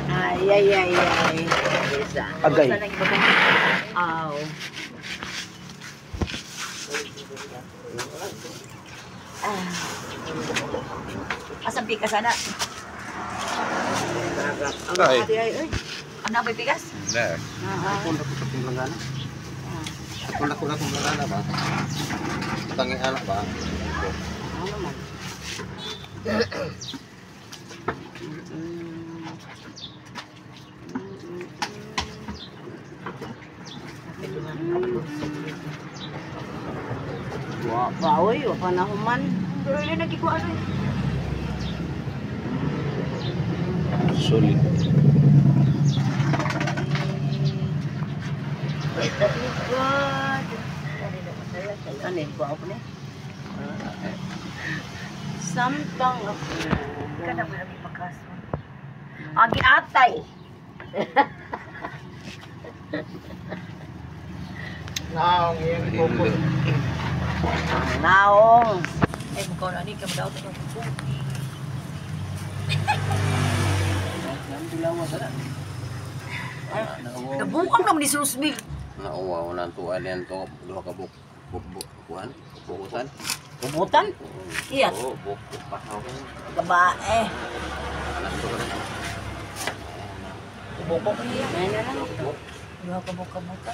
Ay. Agay. Aw. Asang pikas ana? Ay. Ay. Ano ba pikas? Hindi. Punta ko sa Pinlanggana. Punta ko na Pinlanggana ba? Tanging anak ba? Ano naman? Wah, baoy, wa pa na human. Pero yun nagkikuha ano. Sulit. That is good. Ano eh, buha ko na Samtang ako. Kana ba namin pagkaso? Agi atay. Naong yan po. Naong. Ay, mukha na ni ka daw ito. Nabukang naman ni Susmig. Nauwaw na tuwan yan to. Duha ka bukuan. Bukutan. Bubutan? Iya. Oo, bukut pa ako. Babae. Anak ko rin. Buko ko niya. Ayan na lang. Duha ka buka-buka.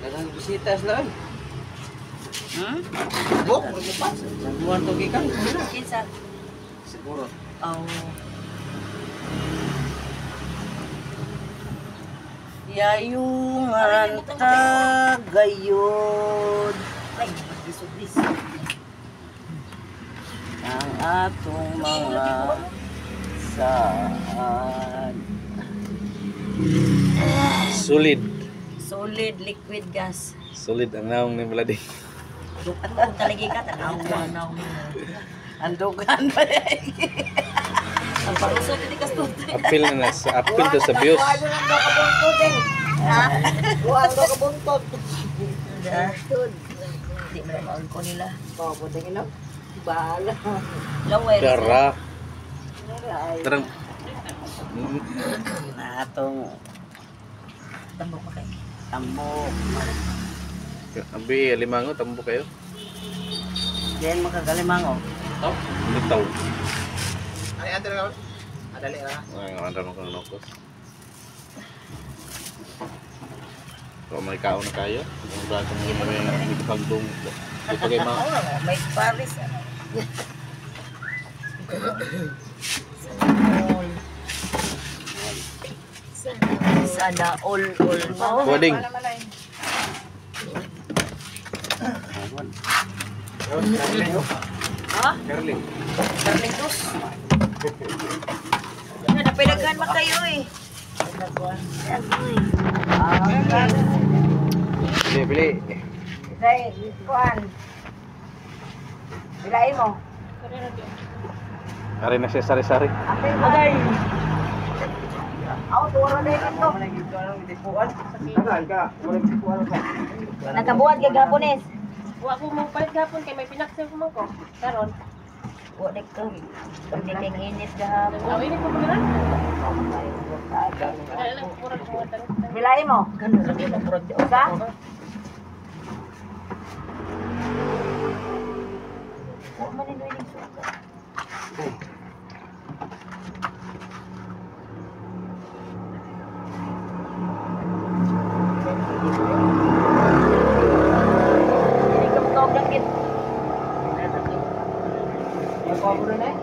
Dagang bisita sila. Buk? Buwan to gikan. Kinsa? Siguro. Oh. Yayungan tagayod. Ay, bisod-bis. Ang atong mga saan. Sulit. Solid liquid gas. Sulit ang naong ni Vladi. Dukan talagi ka, tanaw mo. Andugan pa ang palusot ni Kastot. Apil na sa apil to sa bios. Ha? Buwan ko kabuntot. Hindi mo naman ko nila. Paputin nila. Bahala. Laway. Dara. Tarang. Natong. Tambok pa kayo. Tambok. Abi limango tambo kayo. Diyan makagalimango. Bitaw. Ay, ante na. Adali ra. Ay, andam ko nokos. Kung may kaon na kayo, kung ba kung may pagdong ito kay mga May Paris. Sana all mo. wedding. Ha? Darling. Darling dos. Napilaghan mo kayo eh. Bili. Say, kuan. Bilain mo. Ari na siya sari-sari. Apil mo day. Ako, tuwara na yun ito. Tagal ka. Wala bipuan ka. Nakabuhat ka gapones. Wa ko mo palit gapon kay may pinaksil ko man ko. Karon, Huwag na ito. Hindi kang init gahapon. aw ini ko pala. Kaya lang pura ko tanong. Bilain mo. Ganun lagi mo purod. Usa? Huwag man ito yung suka. Hindi ka matawag ng kit. Ay, pabor na eh.